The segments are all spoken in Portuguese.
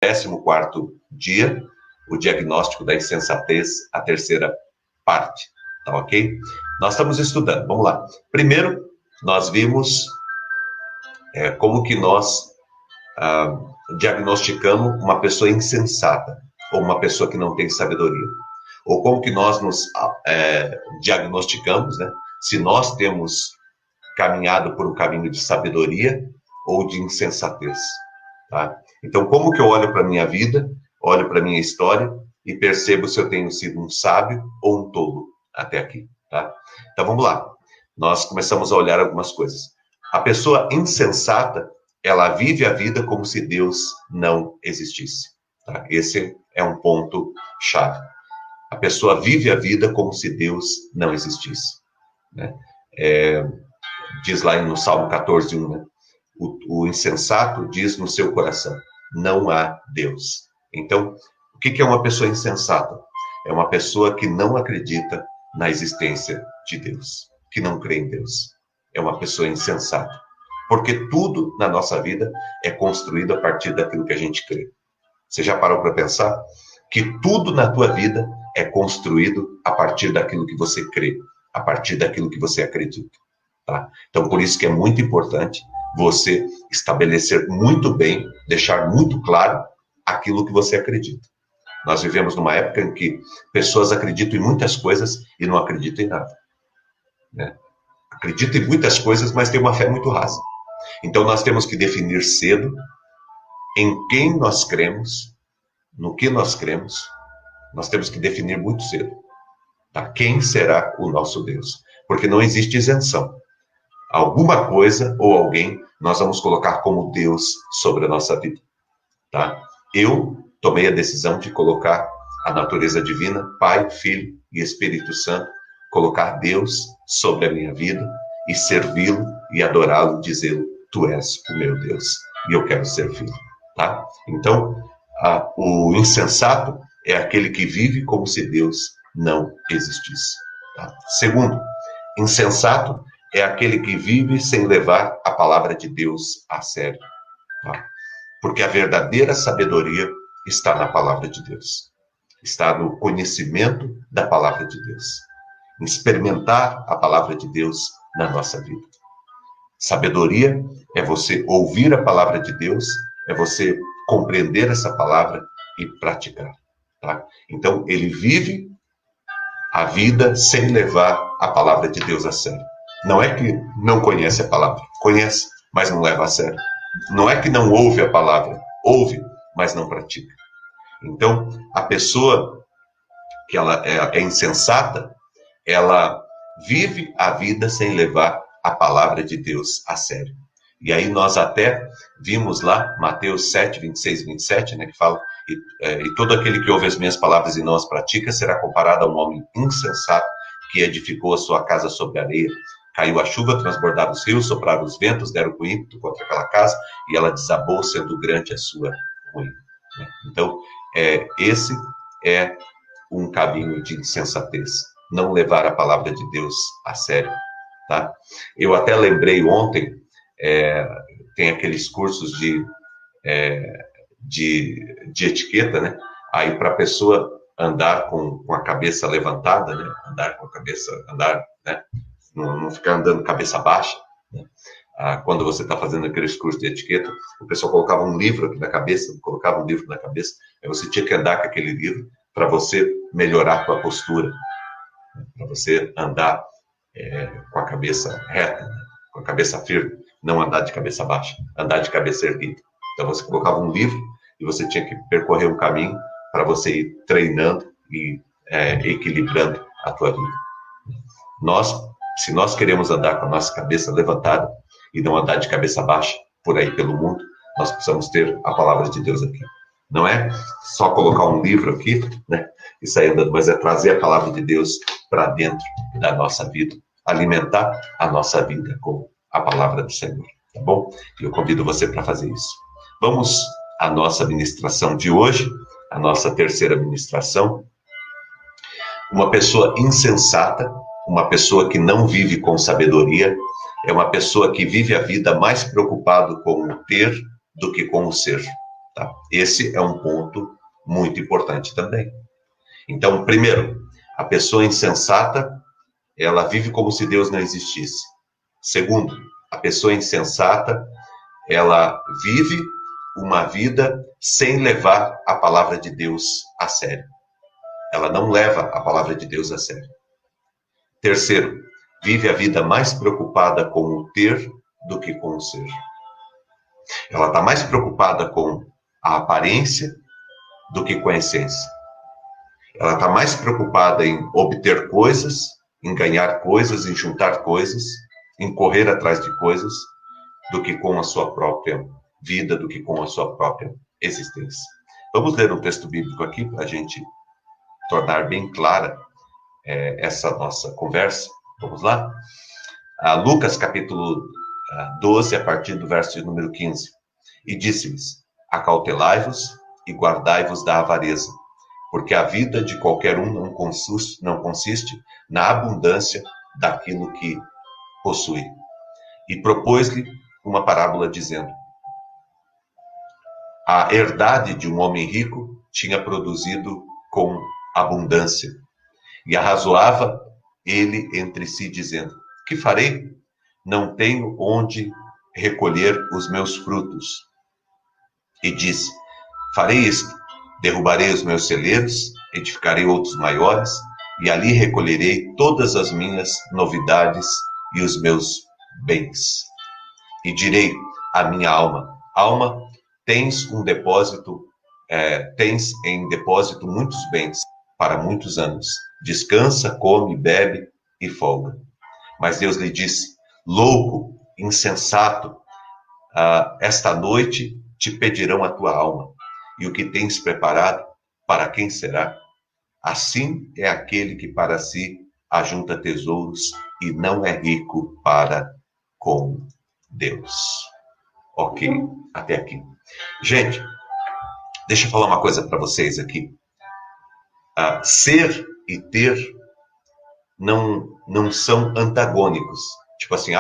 14º dia, o diagnóstico da insensatez, a terceira parte, tá ok? Nós estamos estudando, vamos lá. Primeiro, nós vimos como que nós diagnosticamos uma pessoa insensata, ou uma pessoa que não tem sabedoria. Ou como que nós nos diagnosticamos, né? Se nós temos caminhado por um caminho de sabedoria ou de insensatez, tá? Então, como que eu olho para a minha vida, olho para a minha história e percebo se eu tenho sido um sábio ou um tolo até aqui, tá? Então, vamos lá. Nós começamos a olhar algumas coisas. A pessoa insensata, ela vive a vida como se Deus não existisse, tá? Esse é um ponto chave. A pessoa vive a vida como se Deus não existisse, né? Diz lá no Salmo 14:1, né? O insensato diz no seu coração, não há Deus. Então, o que é uma pessoa insensata? É uma pessoa que não acredita na existência de Deus, que não crê em Deus. É uma pessoa insensata. Porque tudo na nossa vida é construído a partir daquilo que a gente crê. Você já parou para pensar? Que tudo na tua vida é construído a partir daquilo que você crê, a partir daquilo que você acredita. Tá? Então, por isso que é muito importante você estabelecer muito bem, deixar muito claro aquilo que você acredita. Nós vivemos numa época em que pessoas acreditam em muitas coisas e não acreditam em nada, né? Acreditam em muitas coisas, mas têm uma fé muito rasa. Então, nós temos que definir cedo em quem nós cremos, no que nós cremos. Nós temos que definir muito cedo, tá? Quem será o nosso Deus? Porque não existe isenção. Alguma coisa ou alguém nós vamos colocar como Deus sobre a nossa vida, tá? Eu tomei a decisão de colocar a natureza divina, Pai, Filho e Espírito Santo, colocar Deus sobre a minha vida e servi-lo e adorá-lo, dizê-lo, tu és o meu Deus e eu quero servir, tá? Então, o insensato é aquele que vive como se Deus não existisse, tá? Segundo, insensato é aquele que vive sem levar a palavra de Deus a sério, tá? Porque a verdadeira sabedoria está na palavra de Deus. Está no conhecimento da palavra de Deus. Em experimentar a palavra de Deus na nossa vida. Sabedoria é você ouvir a palavra de Deus, é você compreender essa palavra e praticar, tá? Então, ele vive a vida sem levar a palavra de Deus a sério. Não é que não conhece a palavra, conhece, mas não leva a sério. Não é que não ouve a palavra, ouve, mas não pratica. Então, a pessoa que ela é insensata, ela vive a vida sem levar a palavra de Deus a sério. E aí nós até vimos lá, Mateus 7, 26 e 27, né, que fala, e todo aquele que ouve as minhas palavras e não as pratica, será comparado a um homem insensato que edificou a sua casa sobre a areia. Caiu a chuva, transbordaram os rios, sopraram os ventos, deram com ímpeto contra aquela casa, e ela desabou, sendo grande a sua ruína. Então, esse é um caminho de insensatez. Não levar a palavra de Deus a sério, tá? Eu até lembrei ontem, tem aqueles cursos de etiqueta, né? Aí para a pessoa andar com a cabeça levantada, né? Andar, né? Não ficar andando cabeça baixa, né? Quando você está fazendo aqueles cursos de etiqueta, o pessoal colocava um livro aqui na cabeça, aí você tinha que andar com aquele livro para você melhorar a sua postura, né? Para você andar com a cabeça reta, né? Com a cabeça firme, não andar de cabeça baixa, andar de cabeça erguida. Então você colocava um livro e você tinha que percorrer um caminho para você ir treinando e equilibrando a tua vida. Se nós queremos andar com a nossa cabeça levantada e não andar de cabeça baixa por aí pelo mundo, nós precisamos ter a palavra de Deus aqui. Não é só colocar um livro aqui, né, e sair andando, mas é trazer a palavra de Deus para dentro da nossa vida, alimentar a nossa vida com a palavra do Senhor, tá bom? E eu convido você para fazer isso. Vamos à nossa ministração de hoje, a nossa terceira ministração. Uma pessoa insensata, uma pessoa que não vive com sabedoria, é uma pessoa que vive a vida mais preocupado com o ter do que com o ser, Tá? Esse é um ponto muito importante também. Então, primeiro, a pessoa insensata, ela vive como se Deus não existisse. Segundo, a pessoa insensata, ela vive uma vida sem levar a palavra de Deus a sério. Ela não leva a palavra de Deus a sério. Terceiro, vive a vida mais preocupada com o ter do que com o ser. Ela está mais preocupada com a aparência do que com a essência. Ela está mais preocupada em obter coisas, em ganhar coisas, em juntar coisas, em correr atrás de coisas, do que com a sua própria vida, do que com a sua própria existência. Vamos ler um texto bíblico aqui para a gente tornar bem clara essa nossa conversa. Vamos lá? Lucas capítulo 12, a partir do verso de número 15. E disse-lhes: acautelai-vos e guardai-vos da avareza, porque a vida de qualquer um não consiste na abundância daquilo que possui. E propôs-lhe uma parábola dizendo: a herdade de um homem rico tinha produzido com abundância. E arrazoava ele entre si, dizendo: que farei? Não tenho onde recolher os meus frutos. E disse: farei isto, derrubarei os meus celeiros, edificarei outros maiores, e ali recolherei todas as minhas novidades e os meus bens. E direi à minha alma: alma, tens em depósito muitos bens para muitos anos. Descansa, come, bebe e folga. Mas Deus lhe disse: louco, insensato, esta noite te pedirão a tua alma, e o que tens preparado, para quem será? Assim é aquele que para si ajunta tesouros e não é rico para com Deus. Ok, até aqui. Gente, deixa eu falar uma coisa para vocês aqui. Ser e ter não são antagônicos. Tipo assim,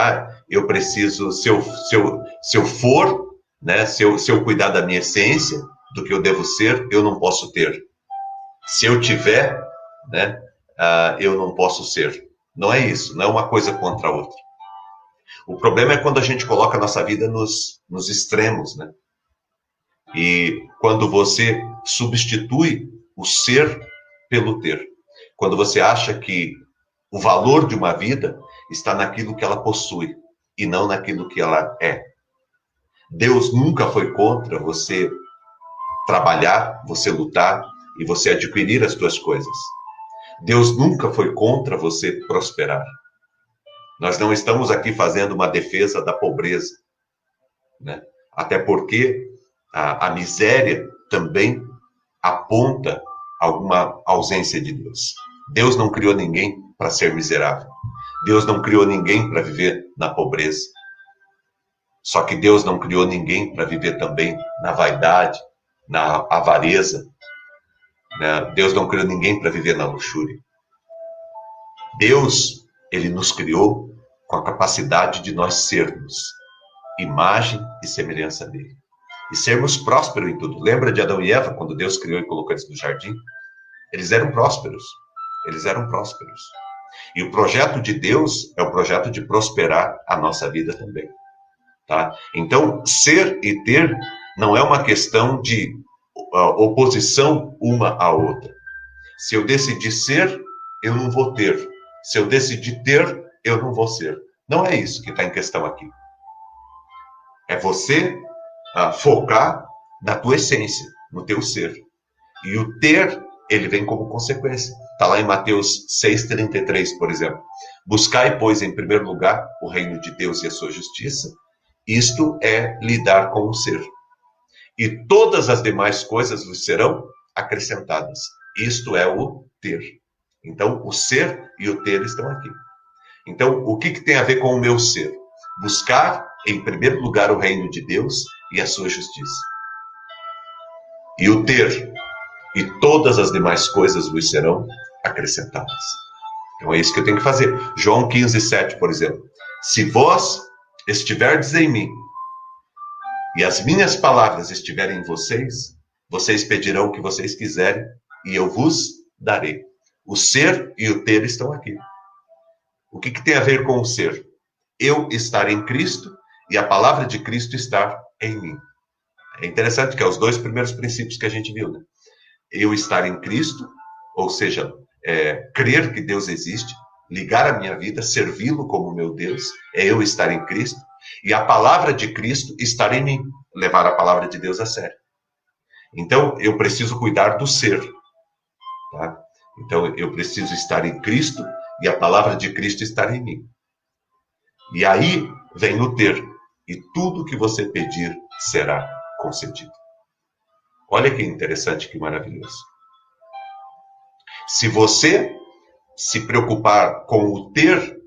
eu preciso, se eu for, né, se eu cuidar da minha essência, do que eu devo ser, eu não posso ter. Se eu tiver, né, eu não posso ser. Não é isso, não é uma coisa contra a outra. O problema é quando a gente coloca a nossa vida nos extremos, né? E quando você substitui o ser pelo ter. Quando você acha que o valor de uma vida está naquilo que ela possui e não naquilo que ela é. Deus nunca foi contra você trabalhar, você lutar e você adquirir as suas coisas. Deus nunca foi contra você prosperar. Nós não estamos aqui fazendo uma defesa da pobreza, né? Até porque a miséria também aponta alguma ausência de Deus. Deus não criou ninguém para ser miserável. Deus não criou ninguém para viver na pobreza. Só que Deus não criou ninguém para viver também na vaidade, na avareza. Né? Deus não criou ninguém para viver na luxúria. Deus, ele nos criou com a capacidade de nós sermos imagem e semelhança dele. E sermos prósperos em tudo. Lembra de Adão e Eva, quando Deus criou e colocou eles no jardim? Eles eram prósperos. Eles eram prósperos. E o projeto de Deus é o projeto de prosperar a nossa vida também. Tá? Então, ser e ter não é uma questão de oposição uma à outra. Se eu decidir ser, eu não vou ter. Se eu decidir ter, eu não vou ser. Não é isso que está em questão aqui. É você focar na tua essência, no teu ser. E o ter, ele vem como consequência. Está lá em Mateus 6,33, por exemplo. Buscai, pois, em primeiro lugar, o reino de Deus e a sua justiça. Isto é lidar com o ser. E todas as demais coisas vos serão acrescentadas. Isto é o ter. Então, o ser e o ter estão aqui. Então, o que tem a ver com o meu ser? Buscar, em primeiro lugar, o reino de Deus e a sua justiça. E o ter, e todas as demais coisas vos serão acrescentadas. Então, é isso que eu tenho que fazer. João 15,7, por exemplo. Se vós estiverdes em mim, e as minhas palavras estiverem em vocês, vocês pedirão o que vocês quiserem e eu vos darei. O ser e o ter estão aqui. O que tem a ver com o ser? Eu estar em Cristo e a palavra de Cristo estar em mim. É interessante que é os dois primeiros princípios que a gente viu, né? Eu estar em Cristo, ou seja, crer que Deus existe, ligar a minha vida, servi-lo como meu Deus, é eu estar em Cristo, e a palavra de Cristo estar em mim, levar a palavra de Deus a sério. Então, eu preciso cuidar do ser, tá? Então, eu preciso estar em Cristo e a palavra de Cristo estar em mim. E aí vem o ter, e tudo que você pedir será concedido. Olha que interessante, que maravilhoso. Se você se preocupar com o ter,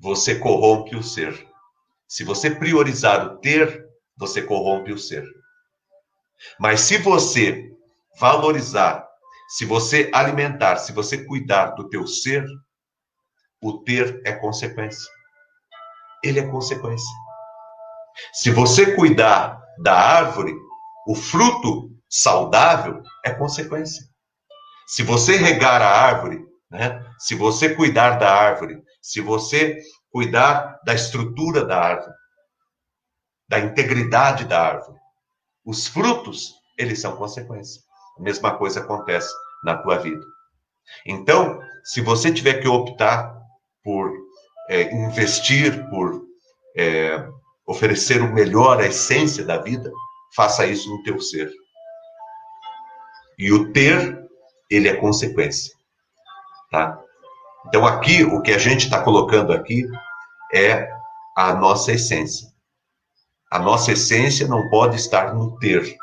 você corrompe o ser. Se você priorizar o ter, você corrompe o ser. Mas se você valorizar, se você alimentar, se você cuidar do teu ser, o ter é consequência. Ele é consequência. Se você cuidar da árvore, o fruto saudável é consequência. Se você regar a árvore, né? Se você cuidar da árvore, se você cuidar da estrutura da árvore, da integridade da árvore, os frutos, eles são consequência. A mesma coisa acontece na tua vida. Então, se você tiver que optar por investir, por oferecer o melhor, a essência da vida, faça isso no teu ser. E o ter, ele é consequência. Tá? Então, aqui, o que a gente está colocando aqui é a nossa essência. A nossa essência não pode estar no ter.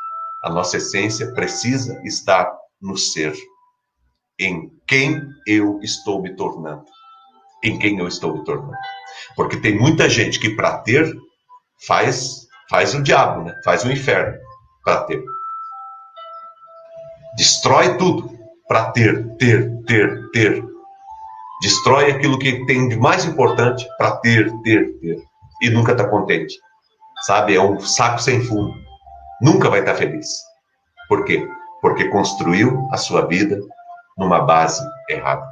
A nossa essência precisa estar no ser. Em quem eu estou me tornando. Em quem eu estou me tornando. Porque tem muita gente que para ter faz o diabo, né? Faz o inferno para ter. Destrói tudo para ter. Destrói aquilo que tem de mais importante para ter. E nunca está contente. Sabe? É um saco sem fundo. Nunca vai estar feliz. Por quê? Porque construiu a sua vida numa base errada.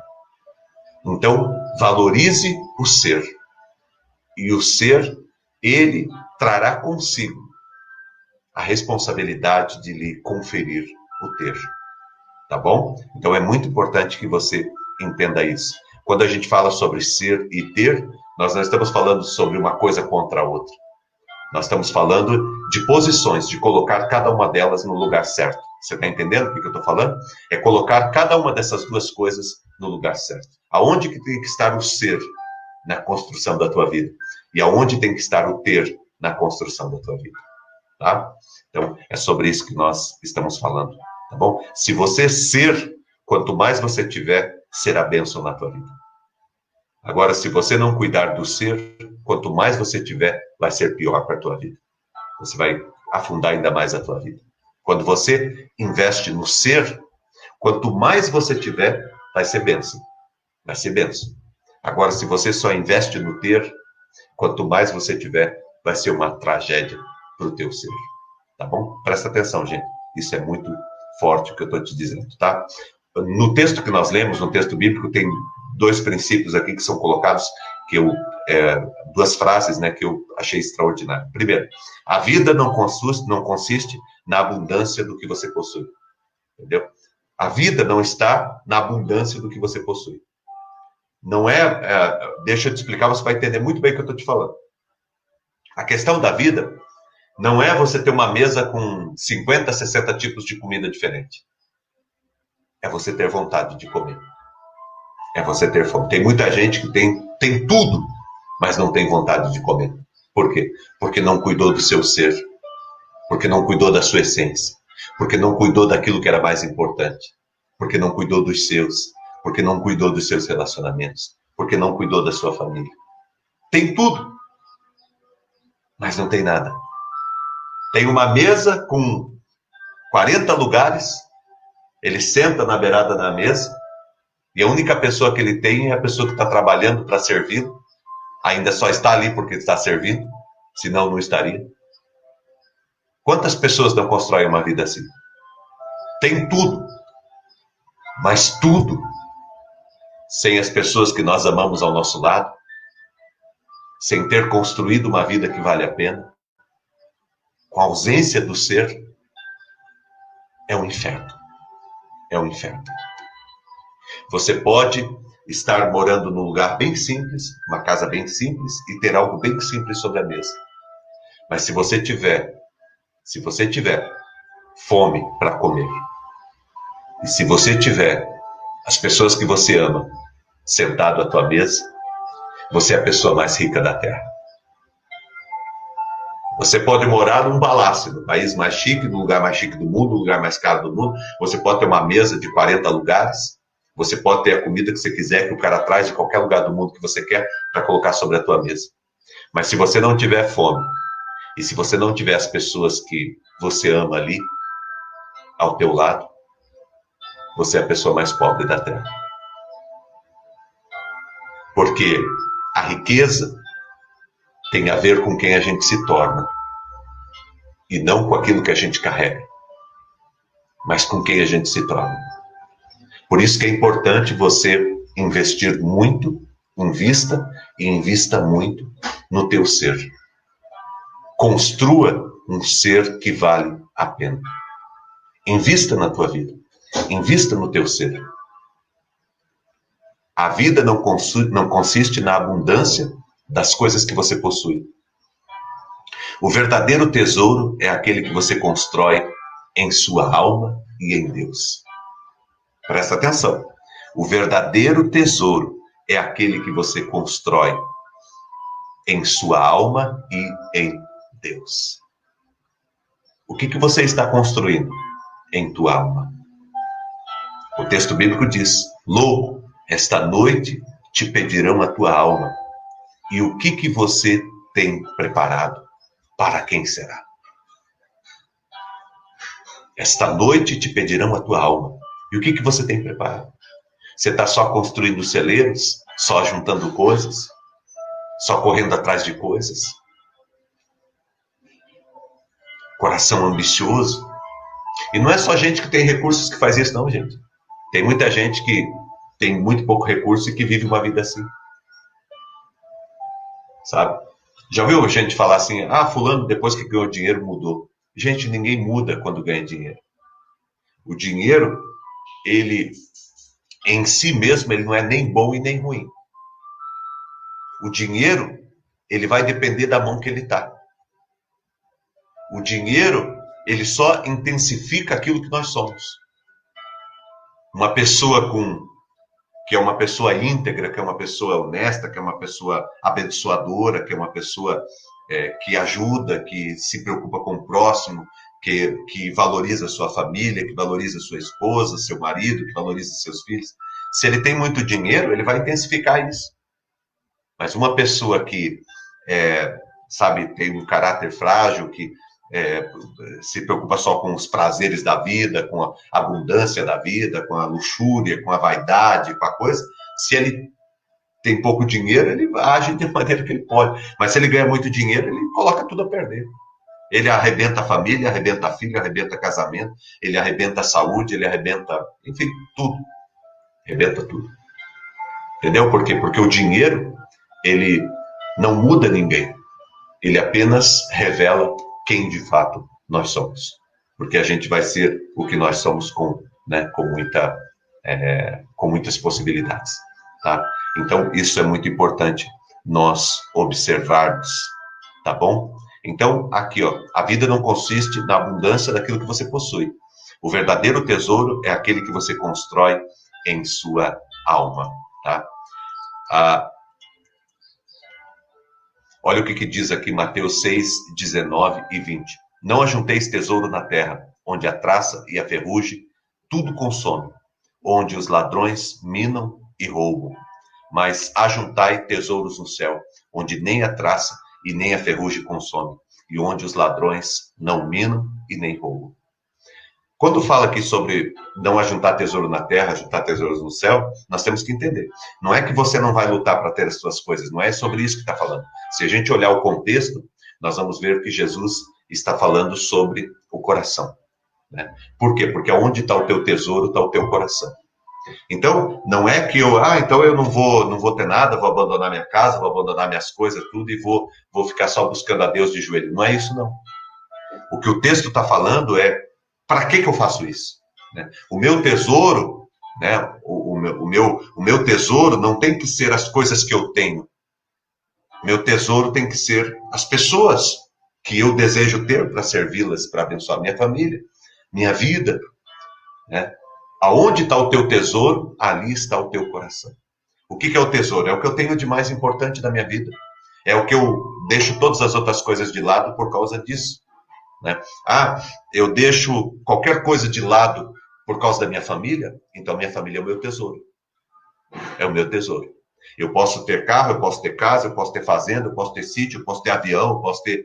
Então, valorize o ser. E o ser, ele trará consigo a responsabilidade de lhe conferir o ter. Tá bom? Então, é muito importante que você entenda isso. Quando a gente fala sobre ser e ter, nós não estamos falando sobre uma coisa contra a outra. Nós estamos falando de posições, de colocar cada uma delas no lugar certo. Você está entendendo o que eu estou falando? É colocar cada uma dessas duas coisas no lugar certo. Aonde que tem que estar o ser na construção da tua vida? E aonde tem que estar o ter na construção da tua vida? Tá? Então, é sobre isso que nós estamos falando. Tá bom? Se você ser, quanto mais você tiver, será bênção na tua vida. Agora, se você não cuidar do ser, quanto mais você tiver, vai ser pior para a tua vida. Você vai afundar ainda mais a tua vida. Quando você investe no ser, quanto mais você tiver, vai ser bênção. Vai ser bênção. Agora, se você só investe no ter, quanto mais você tiver, vai ser uma tragédia para o teu ser. Tá bom? Presta atenção, gente. Isso é muito forte o que eu estou te dizendo, tá? No texto que nós lemos, no texto bíblico, tem dois princípios aqui que são colocados, duas frases, né, que eu achei extraordinário. Primeiro, a vida não consiste na abundância do que você possui. Entendeu? A vida não está na abundância do que você possui. Não deixa eu te explicar, você vai entender muito bem o que eu estou te falando. A questão da vida não é você ter uma mesa com 50, 60 tipos de comida diferente. É você ter vontade de comer. É você ter fome. Tem muita gente que tem tudo, mas não tem vontade de comer. Por quê? Porque não cuidou do seu ser. Porque não cuidou da sua essência. Porque não cuidou daquilo que era mais importante. Porque não cuidou dos seus. Porque não cuidou dos seus relacionamentos. Porque não cuidou da sua família. Tem tudo, mas não tem nada. Tem uma mesa com 40 lugares, ele senta na beirada da mesa, e a única pessoa que ele tem é a pessoa que está trabalhando para servi-lo, ainda só está ali porque está servindo, senão não estaria. Quantas pessoas não constroem uma vida assim? Tem tudo, mas tudo, sem as pessoas que nós amamos ao nosso lado, sem ter construído uma vida que vale a pena, com a ausência do ser, é um inferno. É um inferno. Você pode estar morando num lugar bem simples, uma casa bem simples, e ter algo bem simples sobre a mesa. Mas se você tiver fome para comer, e se você tiver as pessoas que você ama sentado à tua mesa, você é a pessoa mais rica da Terra. Você pode morar num palácio, no país mais chique, no lugar mais chique do mundo, no lugar mais caro do mundo. Você pode ter uma mesa de 40 lugares. Você pode ter a comida que você quiser, que o cara traz de qualquer lugar do mundo que você quer, para colocar sobre a tua mesa. Mas se você não tiver fome, e se você não tiver as pessoas que você ama ali, ao teu lado, você é a pessoa mais pobre da Terra. Porque a riqueza tem a ver com quem a gente se torna, e não com aquilo que a gente carrega, mas com quem a gente se torna. Por isso que é importante você investir muito, invista muito no teu ser. Construa um ser que vale a pena. Invista na tua vida, invista no teu ser. A vida não consiste na abundância das coisas que você possui. O verdadeiro tesouro é aquele que você constrói em sua alma e em Deus. Presta atenção. O verdadeiro tesouro é aquele que você constrói em sua alma e em Deus. O que você está construindo em tua alma? O texto bíblico diz: louco, esta noite te pedirão a tua alma. E o que você tem preparado? Para quem será? Esta noite te pedirão a tua alma. E o que você tem preparado? Você está só construindo celeiros? Só juntando coisas? Só correndo atrás de coisas? Coração ambicioso? E não é só gente que tem recursos que faz isso, não, gente. Tem muita gente que tem muito pouco recurso e que vive uma vida assim. Sabe? Já ouviu gente falar assim: ah, fulano depois que ganhou dinheiro mudou. Gente, ninguém muda quando ganha dinheiro. O dinheiro, ele em si mesmo, ele não é nem bom e nem ruim. O dinheiro, ele vai depender da mão que ele está. O dinheiro, ele só intensifica aquilo que nós somos. Uma pessoa que é uma pessoa íntegra, que é uma pessoa honesta, que é uma pessoa abençoadora, que é uma pessoa que ajuda, que se preocupa com o próximo, que valoriza a sua família, que valoriza a sua esposa, seu marido, que valoriza seus filhos. Se ele tem muito dinheiro, ele vai intensificar isso. Mas uma pessoa que, sabe, tem um caráter frágil, que se preocupa só com os prazeres da vida, com a abundância da vida, com a luxúria, com a vaidade, com a coisa, se ele tem pouco dinheiro, ele age de maneira que ele pode. Mas se ele ganha muito dinheiro, ele coloca tudo a perder. Ele arrebenta a família, arrebenta a filha, arrebenta casamento, ele arrebenta a saúde, ele arrebenta, enfim, tudo. Arrebenta tudo. Entendeu por quê? Porque o dinheiro, ele não muda ninguém. Ele apenas revela quem de fato nós somos. Porque a gente vai ser o que nós somos com muitas possibilidades. Tá? Então, isso é muito importante nós observarmos. Tá bom? Então, aqui, ó, a vida não consiste na abundância daquilo que você possui. O verdadeiro tesouro é aquele que você constrói em sua alma. Tá? Olha o que diz aqui Mateus 6, 19 e 20. Não ajunteis tesouro na terra, onde a traça e a ferrugem tudo consome, onde os ladrões minam e roubam. Mas ajuntai tesouros no céu, onde nem a traça e nem a ferrugem consome, e onde os ladrões não minam e nem roubam. Quando fala aqui sobre não ajuntar tesouro na terra, ajuntar tesouros no céu, nós temos que entender. Não é que você não vai lutar para ter as suas coisas, não é sobre isso que está falando. Se a gente olhar o contexto, nós vamos ver que Jesus, está falando sobre o coração, né? Por quê? Porque onde está o teu tesouro, está o teu coração. Então, não é que então eu não vou ter nada, vou abandonar minha casa, vou abandonar minhas coisas, tudo, e vou ficar só buscando a Deus de joelho. Não é isso, não. O que o texto está falando é, para que eu faço isso? Né? O meu tesouro, né? O meu tesouro não tem que ser as coisas que eu tenho. Meu tesouro tem que ser as pessoas que eu desejo ter para servi-las, para abençoar minha família, minha vida, né? Aonde está o teu tesouro, ali está o teu coração. O que é o tesouro? É o que eu tenho de mais importante na minha vida. É o que eu deixo todas as outras coisas de lado por causa disso, né? Eu deixo qualquer coisa de lado por causa da minha família, então minha família é o meu tesouro. É o meu tesouro. Eu posso ter carro, eu posso ter casa, eu posso ter fazenda, eu posso ter sítio, eu posso ter avião, eu posso ter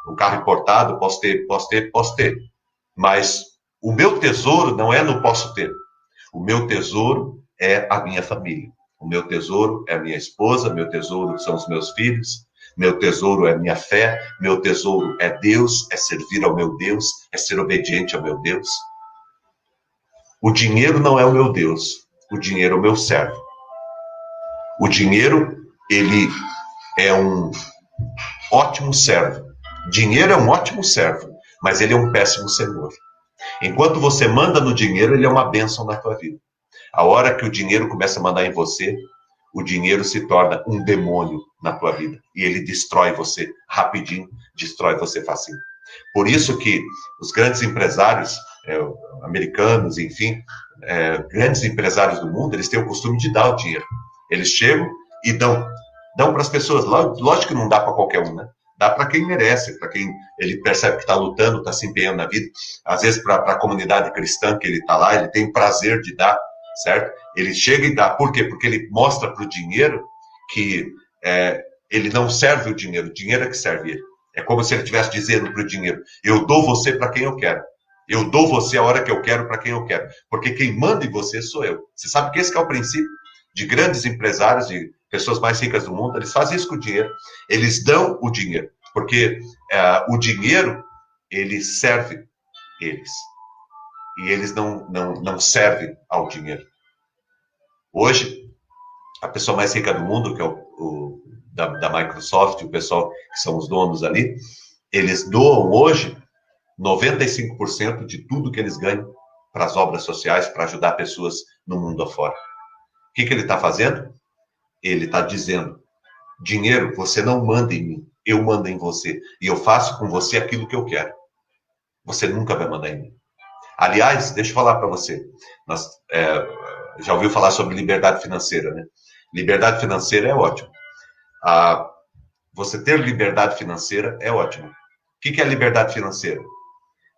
um carro importado, posso ter. Mas o meu tesouro não é no posso ter. O meu tesouro é a minha família. O meu tesouro é a minha esposa, meu tesouro são os meus filhos, meu tesouro é minha fé, meu tesouro é Deus, é servir ao meu Deus, é ser obediente ao meu Deus. O dinheiro não é o meu Deus, o dinheiro é o meu servo. O dinheiro, ele é um ótimo servo. Dinheiro é um ótimo servo, mas ele é um péssimo senhor. Enquanto você manda no dinheiro, ele é uma bênção na tua vida. A hora que o dinheiro começa a mandar em você, o dinheiro se torna um demônio na tua vida. E ele destrói você rapidinho, destrói você facinho. Por isso que os grandes empresários, americanos, enfim, grandes empresários do mundo, eles têm o costume de dar o dinheiro. Eles chegam e dão para as pessoas. Lógico que não dá para qualquer um, né? Dá para quem merece, para quem ele percebe que está lutando, está se empenhando na vida. Às vezes, para a comunidade cristã que ele está lá, ele tem prazer de dar, certo? Ele chega e dá. Por quê? Porque ele mostra para o dinheiro que ele não serve o dinheiro é que serve ele. É como se ele estivesse dizendo para o dinheiro: eu dou você para quem eu quero. Eu dou você a hora que eu quero para quem eu quero. Porque quem manda em você sou eu. Você sabe que esse que é o princípio de grandes empresários, de pessoas mais ricas do mundo. Eles fazem isso com o dinheiro. Eles dão o dinheiro. Porque o dinheiro, ele serve eles. E eles não servem ao dinheiro. Hoje, a pessoa mais rica do mundo, que é da Microsoft, o pessoal que são os donos ali, eles doam hoje 95% de tudo que eles ganham para as obras sociais, para ajudar pessoas no mundo afora. O que ele está fazendo? Ele está dizendo: dinheiro, você não manda em mim, eu mando em você. E eu faço com você aquilo que eu quero. Você nunca vai mandar em mim. Aliás, deixa eu falar para você. Nós, já ouviu falar sobre liberdade financeira, né? Liberdade financeira é ótimo. Você ter liberdade financeira é ótimo. O que é liberdade financeira?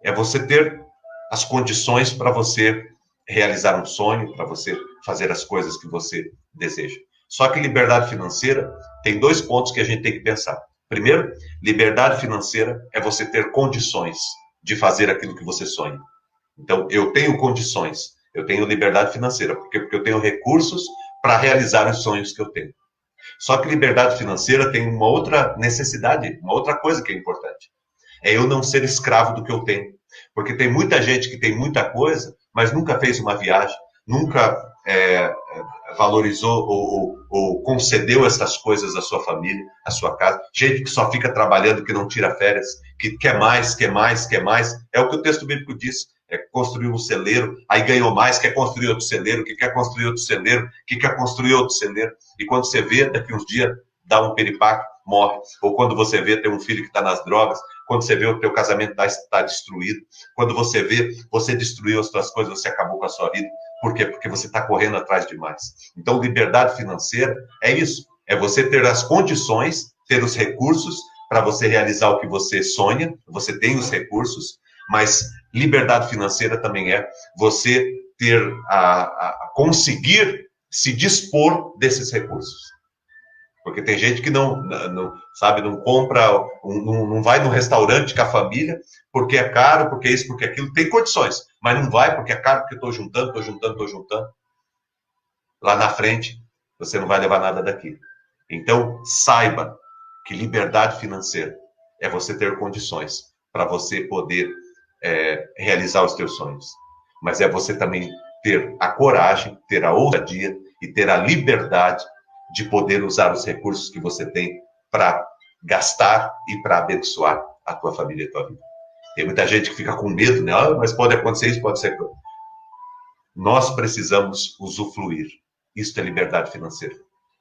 É você ter as condições para você realizar um sonho, para você fazer as coisas que você deseja. Só que liberdade financeira tem 2 pontos que a gente tem que pensar. Primeiro, liberdade financeira é você ter condições de fazer aquilo que você sonha. Então, eu tenho condições, eu tenho liberdade financeira, porque eu tenho recursos para realizar os sonhos que eu tenho. Só que liberdade financeira tem uma outra necessidade, uma outra coisa que é importante. É eu não ser escravo do que eu tenho. Porque tem muita gente que tem muita coisa, mas nunca fez uma viagem, nunca valorizou ou concedeu essas coisas à sua família, à sua casa. Gente que só fica trabalhando, que não tira férias, que quer mais, quer mais, quer mais. É o que o texto bíblico diz. Construir um celeiro, aí ganhou mais, quer construir outro celeiro, que quer construir outro celeiro, que quer construir outro celeiro. E quando você vê, daqui uns dias, dá um piripaque, morre. Ou quando você vê, tem um filho que está nas drogas. Quando você vê, o teu casamento está destruído. Quando você vê, você destruiu as suas coisas, você acabou com a sua vida. Por quê? Porque você está correndo atrás demais. Então, liberdade financeira é isso. É você ter as condições, ter os recursos para você realizar o que você sonha. Você tem os recursos, mas liberdade financeira também é você ter conseguir se dispor desses recursos. Porque tem gente que não sabe, não compra, não vai no restaurante com a família, porque é caro, porque isso, porque aquilo. Tem condições, mas não vai porque é caro, porque estou juntando. Lá na frente, você não vai levar nada daqui. Então, saiba que liberdade financeira é você ter condições para você poder realizar os teus sonhos. Mas é você também ter a coragem, ter a ousadia e ter a liberdade de poder usar os recursos que você tem para gastar e para abençoar a tua família e a tua vida. Tem muita gente que fica com medo, né? Ah, mas pode acontecer isso, pode ser. Nós precisamos usufruir. Isso é liberdade financeira.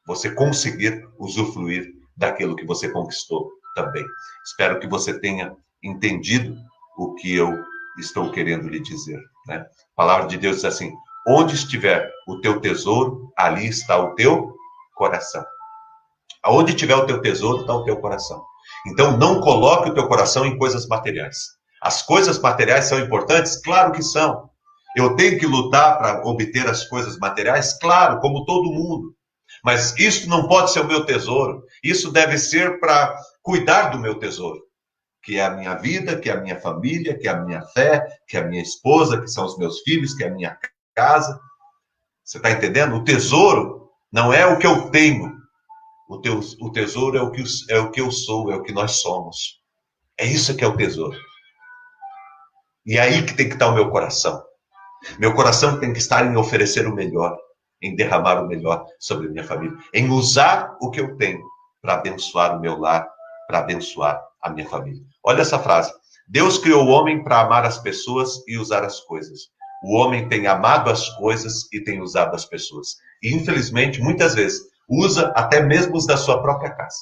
Você conseguir usufruir daquilo que você conquistou também. Espero que você tenha entendido o que eu estou querendo lhe dizer, né? A palavra de Deus diz assim: onde estiver o teu tesouro, ali está o teu coração. Aonde tiver o teu tesouro, está o teu coração. Então, não coloque o teu coração em coisas materiais. As coisas materiais são importantes? Claro que são. Eu tenho que lutar para obter as coisas materiais? Claro, como todo mundo. Mas isso não pode ser o meu tesouro. Isso deve ser para cuidar do meu tesouro, que é a minha vida, que é a minha família, que é a minha fé, que é a minha esposa, que são os meus filhos, que é a minha casa. Você está entendendo? O tesouro não é o que eu tenho. O tesouro é o que eu sou, é o que nós somos. É isso que é o tesouro. E é aí que tem que estar o meu coração. Meu coração tem que estar em oferecer o melhor, em derramar o melhor sobre a minha família, em usar o que eu tenho para abençoar o meu lar, para abençoar a minha família. Olha essa frase. Deus criou o homem para amar as pessoas e usar as coisas. O homem tem amado as coisas e tem usado as pessoas. E, infelizmente, muitas vezes, usa até mesmo os da sua própria casa.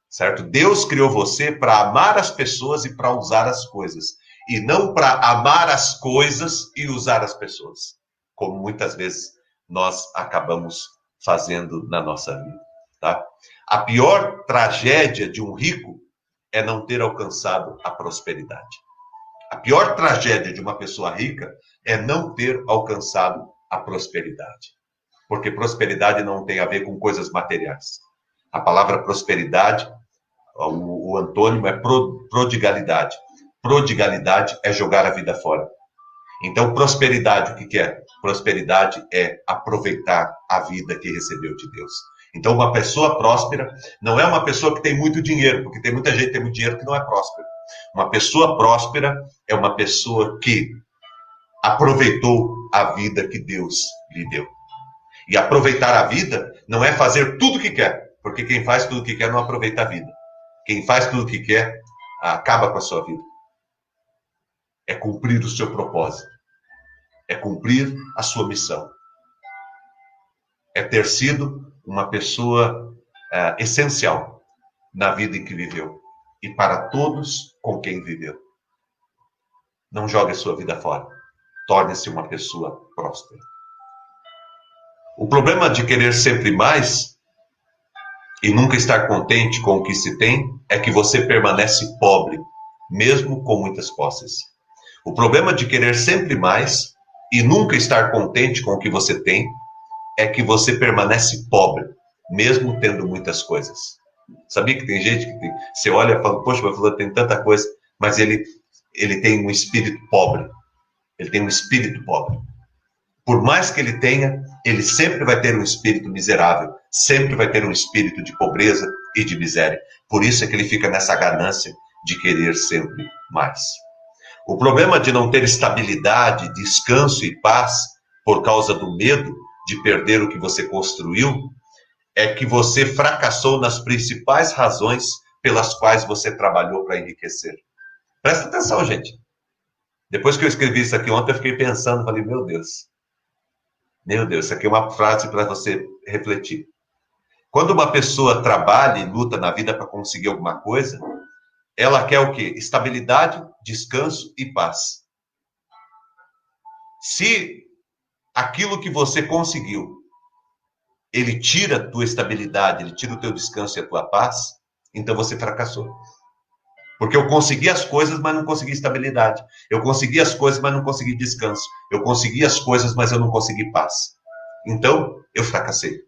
Certo? Deus criou você para amar as pessoas e para usar as coisas. E não para amar as coisas e usar as pessoas. Como muitas vezes nós acabamos fazendo na nossa vida. Tá? A pior tragédia de um rico é não ter alcançado a prosperidade. A pior tragédia de uma pessoa rica é não ter alcançado a prosperidade. Porque prosperidade não tem a ver com coisas materiais. A palavra prosperidade, o antônimo é prodigalidade. Prodigalidade é jogar a vida fora. Então, prosperidade, o que é? Prosperidade é aproveitar a vida que recebeu de Deus. Então, uma pessoa próspera não é uma pessoa que tem muito dinheiro, porque tem muita gente que tem muito dinheiro que não é próspera. Uma pessoa próspera é uma pessoa que aproveitou a vida que Deus lhe deu. E aproveitar a vida não é fazer tudo o que quer, porque quem faz tudo o que quer não aproveita a vida. Quem faz tudo o que quer acaba com a sua vida. É cumprir o seu propósito. É cumprir a sua missão. É ter sido uma pessoa essencial na vida em que viveu e para todos com quem viveu. Não jogue a sua vida fora. Torne-se uma pessoa próspera. O problema de querer sempre mais e nunca estar contente com o que se tem é que você permanece pobre, mesmo com muitas posses. O problema de querer sempre mais e nunca estar contente com o que você tem é que você permanece pobre, mesmo tendo muitas coisas. Sabia que tem gente que você olha e fala, poxa, mas fulano tem tanta coisa, mas ele tem um espírito pobre. Ele tem um espírito pobre. Por mais que ele tenha, ele sempre vai ter um espírito miserável, sempre vai ter um espírito de pobreza e de miséria. Por isso é que ele fica nessa ganância de querer sempre mais. O problema de não ter estabilidade, descanso e paz por causa do medo de perder o que você construiu é que você fracassou nas principais razões pelas quais você trabalhou para enriquecer. Presta atenção, gente. Depois que eu escrevi isso aqui ontem, eu fiquei pensando, falei, meu Deus, isso aqui é uma frase para você refletir. Quando uma pessoa trabalha e luta na vida para conseguir alguma coisa, ela quer o quê? Estabilidade, descanso e paz. Se aquilo que você conseguiu, ele tira a tua estabilidade, ele tira o teu descanso e a tua paz, então você fracassou. Porque eu consegui as coisas, mas não consegui estabilidade. Eu consegui as coisas, mas não consegui descanso. Eu consegui as coisas, mas eu não consegui paz. Então, eu fracassei.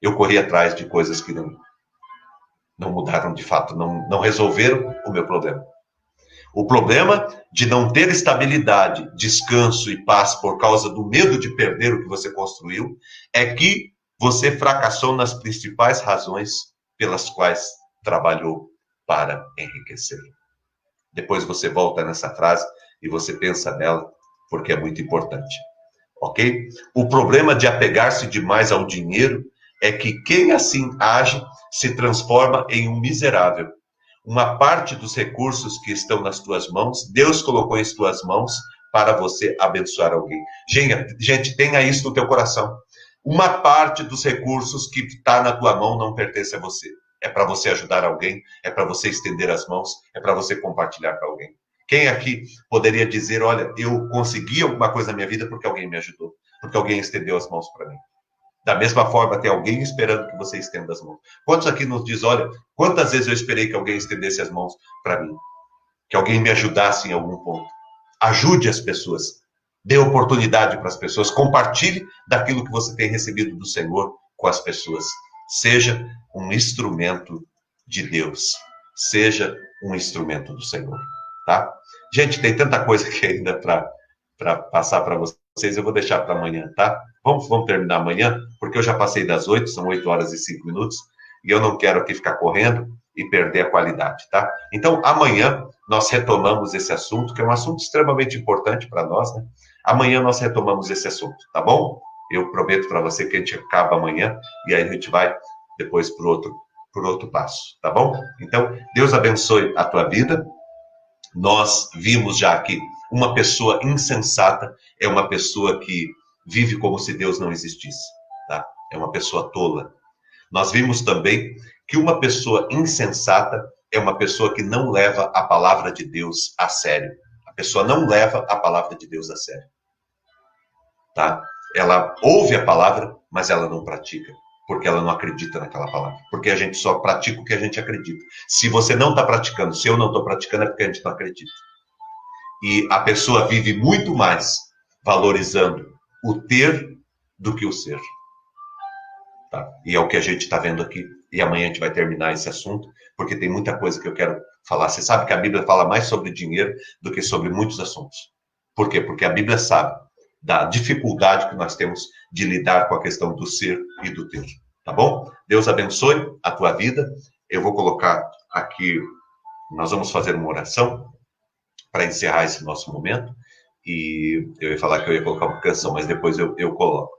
Eu corri atrás de coisas que não mudaram de fato, não resolveram o meu problema. O problema de não ter estabilidade, descanso e paz por causa do medo de perder o que você construiu é que você fracassou nas principais razões pelas quais trabalhou para enriquecer. Depois você volta nessa frase e você pensa nela, porque é muito importante. Ok? O problema de apegar-se demais ao dinheiro é que quem assim age se transforma em um miserável. Uma parte dos recursos que estão nas tuas mãos, Deus colocou em tuas mãos para você abençoar alguém. Gente, tenha isso no teu coração. Uma parte dos recursos que está na tua mão não pertence a você. É para você ajudar alguém, é para você estender as mãos, é para você compartilhar com alguém. Quem aqui poderia dizer, olha, eu consegui alguma coisa na minha vida porque alguém me ajudou, porque alguém estendeu as mãos para mim? Da mesma forma, tem alguém esperando que você estenda as mãos. Quantos aqui nos diz, olha, quantas vezes eu esperei que alguém estendesse as mãos para mim? Que alguém me ajudasse em algum ponto. Ajude as pessoas. Dê oportunidade para as pessoas. Compartilhe daquilo que você tem recebido do Senhor com as pessoas. Seja um instrumento de Deus. Seja um instrumento do Senhor. Tá? Gente, tem tanta coisa aqui ainda para passar para vocês. Eu vou deixar para amanhã, tá? Vamos terminar amanhã, porque eu já passei das 8, são 8 horas e 5 minutos, e eu não quero aqui ficar correndo e perder a qualidade, tá? Então, amanhã nós retomamos esse assunto, que é um assunto extremamente importante para nós, né? Amanhã nós retomamos esse assunto, tá bom? Eu prometo para você que a gente acaba amanhã, e aí a gente vai depois por outro passo, tá bom? Então, Deus abençoe a tua vida. Nós vimos já que uma pessoa insensata é uma pessoa que vive como se Deus não existisse, tá? É uma pessoa tola. Nós vimos também que uma pessoa insensata é uma pessoa que não leva a palavra de Deus a sério. A pessoa não leva a palavra de Deus a sério, tá? Ela ouve a palavra, mas ela não pratica, porque ela não acredita naquela palavra. Porque a gente só pratica o que a gente acredita. Se você não está praticando, se eu não estou praticando, é porque a gente não acredita. E a pessoa vive muito mais valorizando o ter do que o ser. Tá? E é o que a gente está vendo aqui. E amanhã a gente vai terminar esse assunto, porque tem muita coisa que eu quero falar. Você sabe que a Bíblia fala mais sobre dinheiro do que sobre muitos assuntos. Por quê? Porque a Bíblia sabe da dificuldade que nós temos de lidar com a questão do ser e do ter. Tá bom? Deus abençoe a tua vida. Eu vou colocar aqui, nós vamos fazer uma oração para encerrar esse nosso momento. E eu ia falar que eu ia colocar uma canção, mas depois eu coloco.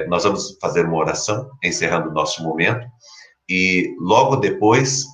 Nós vamos fazer uma oração, encerrando o nosso momento, e logo depois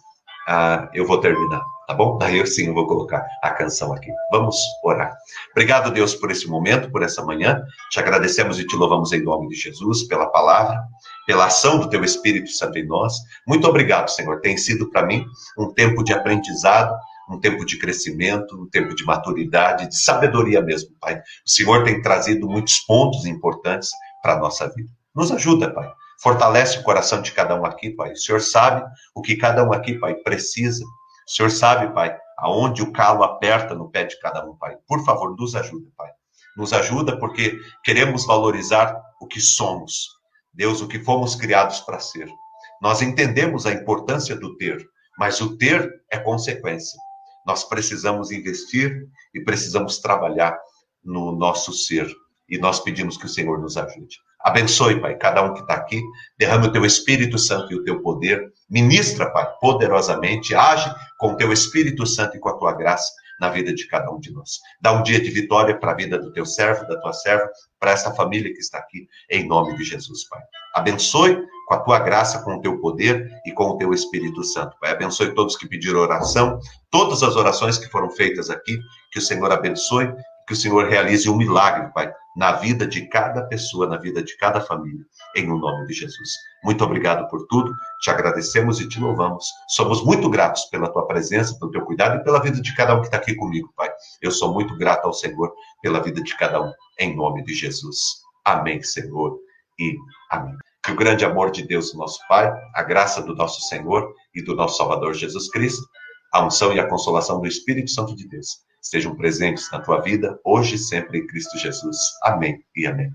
eu vou terminar, tá bom? Daí eu vou colocar a canção aqui. Vamos orar. Obrigado, Deus, por esse momento, por essa manhã. Te agradecemos e te louvamos em nome de Jesus, pela palavra, pela ação do Teu Espírito Santo em nós. Muito obrigado, Senhor. Tem sido para mim um tempo de aprendizado, um tempo de crescimento, um tempo de maturidade, de sabedoria mesmo, Pai. O Senhor tem trazido muitos pontos importantes para a nossa vida. Nos ajuda, Pai. Fortalece o coração de cada um aqui, Pai. O Senhor sabe o que cada um aqui, Pai, precisa. O Senhor sabe, Pai, aonde o calo aperta no pé de cada um, Pai. Por favor, nos ajuda, Pai. Nos ajuda porque queremos valorizar o que somos. Deus, o que fomos criados para ser. Nós entendemos a importância do ter, mas o ter é consequência. Nós precisamos investir e precisamos trabalhar no nosso ser. E nós pedimos que o Senhor nos ajude. Abençoe, Pai, cada um que está aqui. Derrame o Teu Espírito Santo e o Teu poder. Ministra, Pai, poderosamente. Age com o Teu Espírito Santo e com a Tua graça na vida de cada um de nós. Dá um dia de vitória para a vida do Teu servo, da Tua serva, para essa família que está aqui, em nome de Jesus, Pai. Abençoe com a Tua graça, com o Teu poder e com o Teu Espírito Santo, Pai. Abençoe todos que pediram oração, todas as orações que foram feitas aqui, que o Senhor abençoe, que o Senhor realize um milagre, Pai, na vida de cada pessoa, na vida de cada família, em o nome de Jesus. Muito obrigado por tudo, te agradecemos e te louvamos. Somos muito gratos pela Tua presença, pelo Teu cuidado e pela vida de cada um que está aqui comigo, Pai. Eu sou muito grato ao Senhor pela vida de cada um, em nome de Jesus. Amém, Senhor, e amém. Que o grande amor de Deus, nosso Pai, a graça do nosso Senhor e do nosso Salvador Jesus Cristo, a unção e a consolação do Espírito Santo de Deus estejam presentes na tua vida, hoje e sempre em Cristo Jesus. Amém e amém.